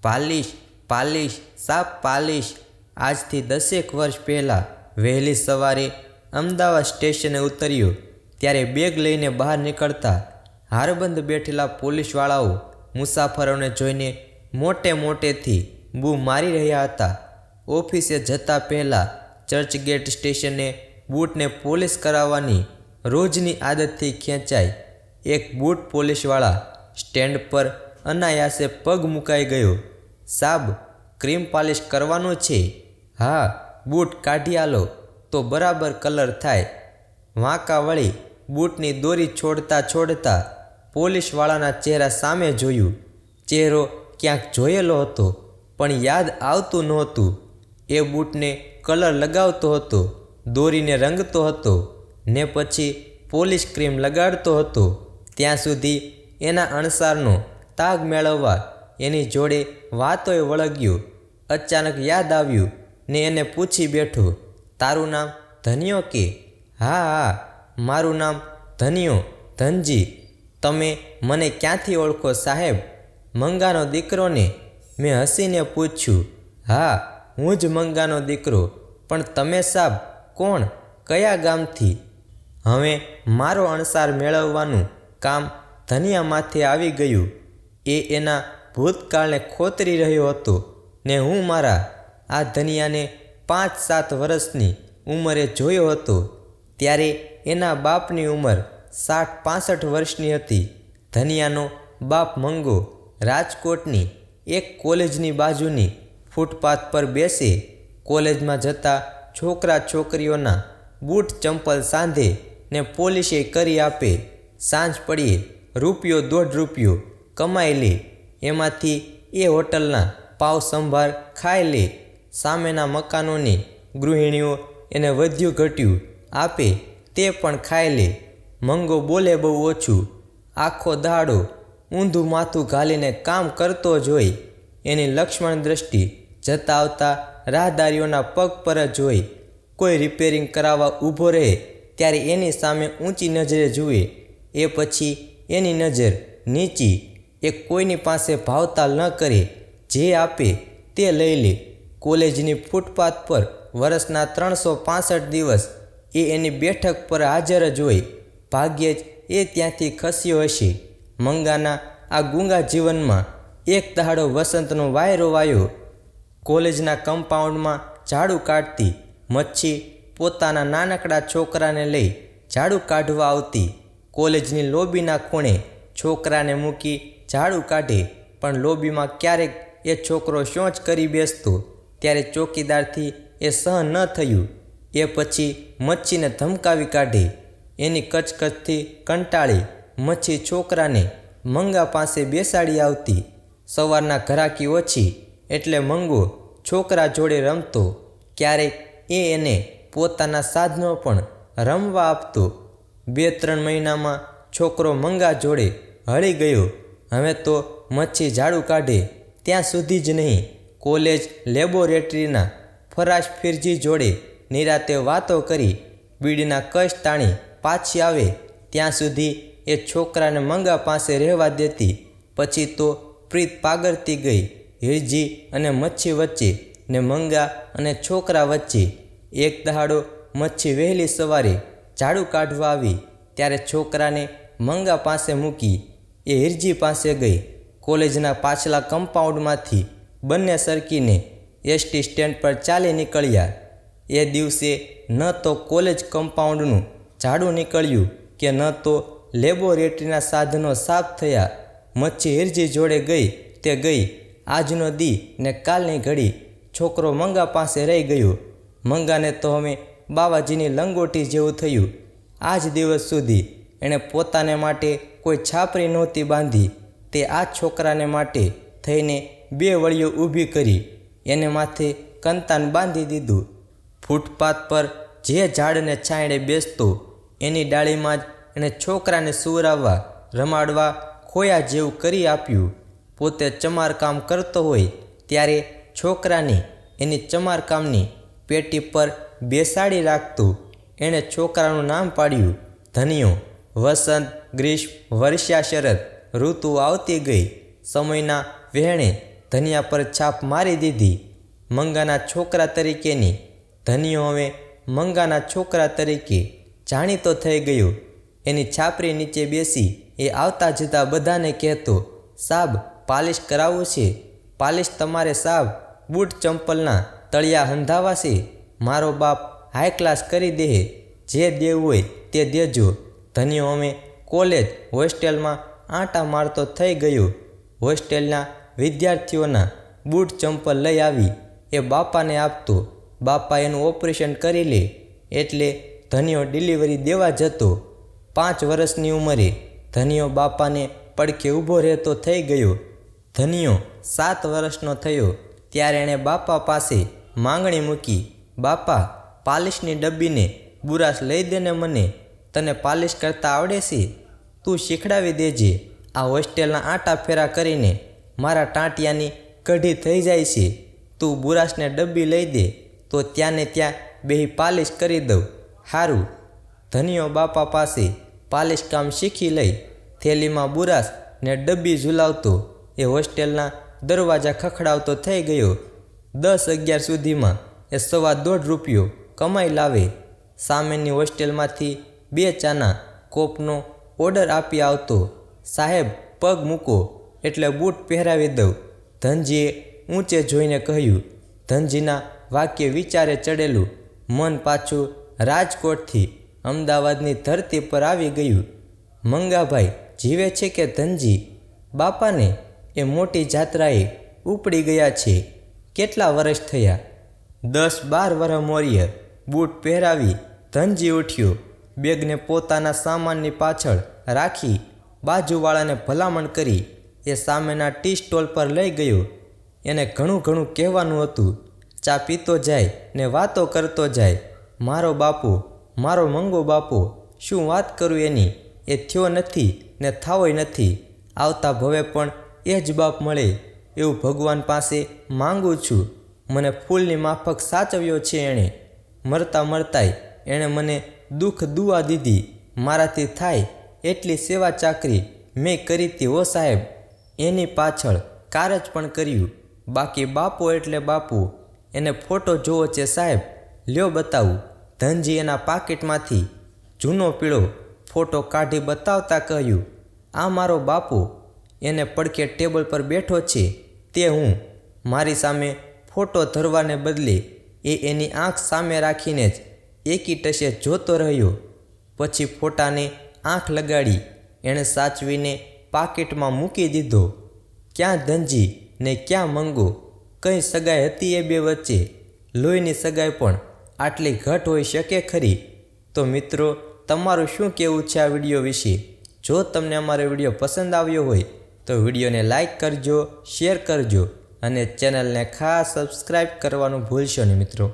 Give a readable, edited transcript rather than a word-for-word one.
પાલિશ પાલિશ સાપ પાલિશ। આજથી 10 વર્ષ પહેલાં વહેલી સવારે અમદાવાદ સ્ટેશને ઉતર્યો ત્યારે બેગ લઈને બહાર નીકળતા હારબંધ બેઠેલા પોલીસવાળાઓ મુસાફરોને જોઈને મોટે મોટેથી બૂમ મારી રહ્યા હતા। ઓફિસે જતાં પહેલાં ચર્ચગેટ સ્ટેશને બૂટને પોલિશ કરાવવાની રોજની આદતથી ખેંચાઈ એક બૂટ પોલીસવાળા સ્ટેન્ડ પર અનાયાસે પગ મુકાઈ ગયો। સાબ, ક્રીમ પાલિશ કરવાનું છે? હા, બૂટ કાઢી આલો તો બરાબર કલર થાય। વાંકા વળી બૂટની દોરી છોડતા છોડતા પોલીસવાળાના ચહેરા સામે જોયું। ચહેરો ક્યાંક જોયેલો હતો પણ યાદ આવતું નહોતું। એ બૂટને કલર લગાવતો હતો, દોરીને રંગતો હતો ને પછી પોલિશ ક્રીમ લગાડતો હતો। ત્યાં સુધી એના અણસારનો તાગ મેળવવા એની જોડે વાતોએ વળગ્યો। અચાનક યાદ આવ્યું ને એને પૂછી બેઠો, તારું નામ ધનિયો કે? હા હા, મારું નામ ધનિયો, ધનજી। તમે મને ક્યાંથી ઓળખો સાહેબ? મંગાનો દીકરો ને? મેં હસીને પૂછ્યું। હા, હું જ મંગાનો દીકરો, પણ તમે સાબ કોણ, કયા ગામથી? હવે મારો અણસાર મેળવવાનું કામ ધનિયા માથે આવી ગયું। એ એના ભૂતકાળને ખોતરી રહ્યો હતો ને હું મારા આ ધનિયાને 5-7 વર્ષની ઉંમરે જોયો હતો ત્યારે એના બાપની ઉંમર 60-65 વર્ષની હતી। ધનિયાનો બાપ મંગો રાજકોટની એક કોલેજની બાજુની ફૂટપાથ પર બેસે। કોલેજમાં જતા છોકરા છોકરીઓના બૂટ ચંપલ સાંધે ને પોલિશે કરી આપે। સાંજ પડીએ ₹1.5 કમાઈ લે। એમાંથી એ હોટલના પાવ સંભાર ખાઈ લે। સામેના મકાનોની ગૃહિણીઓ એને વધ્યું ઘટ્યું આપે તે પણ ખાઈ લે। મંગો બોલે બહુ ઓછું, આખો દાડો ઊંધું માથું ઘાલીને કામ કરતો જ હોય। એની લક્ષ્મણ દ્રષ્ટિ જતા આવતા રાહદારીઓના પગ પર જ હોય। કોઈ રિપેરિંગ કરાવવા ઊભો રહે ત્યારે એની સામે ઊંચી નજરે જુએ। એ પછી એની નજર નીચી। એ કોઈની પાસે ભાવતાલ ન કરે, જે આપે તે લઈ લે। કોલેજની ફૂટપાથ પર વર્ષના 365 દિવસ એ એની બેઠક પર હાજર જ હોય। ભાગ્યે જ એ ત્યાંથી ખસ્યો હશે। મંગાના આ ગૂંગા જીવનમાં એક દહાડો વસંતનો વાયરો વાયો। કોલેજના કમ્પાઉન્ડમાં ઝાડુ કાઢતી મચ્છી પોતાના નાનકડા છોકરાને લઈ ઝાડુ કાઢવા આવતી। કોલેજની લોબીના ખૂણે છોકરાને મૂકી ઝાડુ કાઢે, પણ લોબીમાં ક્યારેક એ છોકરો શૌચ કરી બેસતો ત્યારે ચોકીદારથી એ સહન ન થયું। એ પછી મચ્છીને ધમકાવી કાઢે। એની કચકચથી કંટાળી મચ્છી છોકરાને મંગા પાસે બેસાડી આવતી। સવારના ઘરાકી ઓછી એટલે મંગો છોકરા જોડે રમતો। ક્યારેક એ એને પોતાના સાધનો પણ રમવા આપતો। 2-3 મહિનામાં છોકરો મંગા જોડે હળી ગયો। હવે તો મચ્છી ઝાડુ કાઢે ત્યાં સુધી જ નહીં, કોલેજ લેબોરેટરીના ફરાશ ફિરજી જોડે નિરાતે વાતો કરી બીડીના કશ તાણી પાછી આવે ત્યાં સુધી એ છોકરાને મંગા પાસે રહેવા દેતી। પછી તો પ્રીત પાગરતી ગઈ હિરજી અને મચ્છી વચ્ચે ને મંગા અને છોકરા વચ્ચે। એક દહાડો મચ્છી વહેલી સવારે ઝાડુ કાઢવા આવી ત્યારે છોકરાને મંગા પાસે મૂકી એ હિરજી પાસે ગઈ। કોલેજના પાછલા કમ્પાઉન્ડમાંથી બંને સરકીને એસટી સ્ટેન્ડ પર ચાલી નીકળ્યા। એ દિવસે ન તો કોલેજ કમ્પાઉન્ડનું ઝાડુ નીકળ્યું કે ન તો લેબોરેટરીના સાધનો સાફ થયા। મચ્છી હિરજી જોડે ગઈ તે ગઈ। આજનો દી ને કાલની ઘડી છોકરો મંગા પાસે રહી ગયો। મંગાને તો હવે બાવાજીની લંગોટી જેવું થયું। આજ દિવસ સુધી એણે પોતાને માટે કોઈ છાપરી નહોતી બાંધી। તે આ છોકરાને માટે થઈને 2 વળીઓ ઊભી કરી એને માથે કંતાન બાંધી દીધું। ફૂટપાથ પર જે ઝાડને છાંયડે બેસતો એની ડાળીમાં જ એણે છોકરાને સુવરાવવા રમાડવા ખોયા જેવું કરી આપ્યું। પોતે ચમારકામ કરતો હોય ત્યારે છોકરાને એની ચમારકામની પેટી પર બેસાડી રાખતો। એણે છોકરાનું નામ પાડ્યું ધનિયો। વસંત, ગ્રીષ્મ, વર્ષા, શરદ ઋતુ આવતી ગઈ। સમયના વહેણે ધનિયા પર છાપ મારી દીધી. મંગાના છોકરા તરીકેની. ધનિયો હવે મંગાના છોકરા તરીકે જાણીતો થઈ ગયો. એની છાપરી નીચે બેસી એ આવતા જતા બધાને કહેતો, સાબ પાલિશ કરાવવું છે, પાલિશ તમારે સાબ, બૂટ ચંપલના તળિયા હંધાવા છે. મારો બાપ હાઈ ક્લાસ કરી દે, જે દેવું હોય તે દેજો. ધનિયો અમે કોલેજ હોસ્ટેલમાં આંટા મારતો થઈ ગયો. હોસ્ટેલના વિદ્યાર્થીઓના બૂટ ચંપલ લઈ આવી એ બાપાને આપતો. બાપા એનું ઓપરેશન કરી લે એટલે ધનિયો ડિલિવરી દેવા જતો. 5 વર્ષની ઉંમરે ધનિયો બાપાને પડખે ઊભો રહેતો થઈ ગયો. ધનિયો 7 વર્ષનો થયો ત્યારે એણે બાપા પાસે માંગણી મૂકી, બાપા પાલિશની ડબ્બીને બુરાશ લઈ દેને મને, તને પાલિશ કરતા આવડે છે, તું શીખડાવી દેજે. આ હોસ્ટેલના આંટા ફેરા કરીને મારા ટાંટિયાની કઢી થઈ જાય છે. તું બુરાશને ડબ્બી લઈ દે તો ત્યાંને ત્યાં બેહી પાલિશ કરી દઉં. સારું. ધનિયો બાપા પાસે પાલિશ કામ શીખી લઈ થેલીમાં બુરાશ ને ડબ્બી ઝુલાવતો એ હોસ્ટેલના દરવાજા ખખડાવતો થઈ ગયો. 10-11 સુધીમાં એ $1.25 કમાઈ લાવે. સામેની હોસ્ટેલમાંથી 2 ચાના કોપનો ઓર્ડર આપી આવતો. સાહેબ પગ મૂકો એટલે બૂટ પહેરાવી દઉં. ધનજીએ ઊંચે જોઈને કહ્યું. ધનજીના વાક્ય વિચારે ચડેલું મન પાછું રાજકોટથી અમદાવાદની ધરતી પર આવી ગયું. મંગાભાઈ જીવે છે કે ધનજી? બાપાને એ મોટી જાત્રાએ ઉપડી ગયા છે. કેટલા વર્ષ થયા? 10-12 વર્ષ મોર્ય. બૂટ પહેરાવી ધનજી ઉઠ્યો. બેગને પોતાના સામાનની પાછળ રાખી બાજુવાળાને ભલામણ કરી એ સામેના ટી સ્ટોલ પર લઈ ગયો. એને ઘણું કહેવાનું હતું. ચા પીતો જાય ને વાતો કરતો જાય. મારો બાપુ, મારો મંગો બાપુ, શું વાત કરું એની, એ થયો નથી ને થાવોય નથી. આવતા ભવે પણ એ જ બાપ મળે એવું ભગવાન પાસે માંગુ છું. મને ફૂલની માફક સાચવ્યો છે એણે. મરતાંય એણે મને દુઃખ દુઆ દીધી. મારાથી થાય એટલી સેવા ચાકરી મેં કરી હતી હો સાહેબ. એની પાછળ કારજ પણ કર્યું. બાકી બાપુ એટલે બાપુ. એને ફોટો જોવો છે સાહેબ? લ્યો બતાવું. ધનજી એના પાકીટમાંથી જૂનો પીળો ફોટો કાઢી બતાવતા કહ્યું, આ મારો બાપુ. એને પડખે ટેબલ પર બેઠો છે તે હું. મારી સામે ફોટો ધરવાને બદલે એ એની આંખ સામે રાખીને જ એકી ટશે જોતો રહ્યો. પછી ફોટાને આંખ લગાડી એણે સાચવીને પાકીટમાં મૂકી દીધો. ક્યાં ધનજી ને ક્યાં મંગો? કંઈ સગાઈ હતી એ બે વચ્ચે? લોહીની સગાઈ પણ આટલી ઘટ હોઈ શકે ખરી? તો મિત્રો, તમારું શું કહેવું છે આ વિડીયો વિશે? જો તમને અમારો વિડીયો પસંદ આવ્યો હોય તો વિડીયોને લાઈક કરજો, શેર કરજો અને ચેનલને ખાસ સબસ્ક્રાઈબ કરવાનું ભૂલશો નહીં મિત્રો.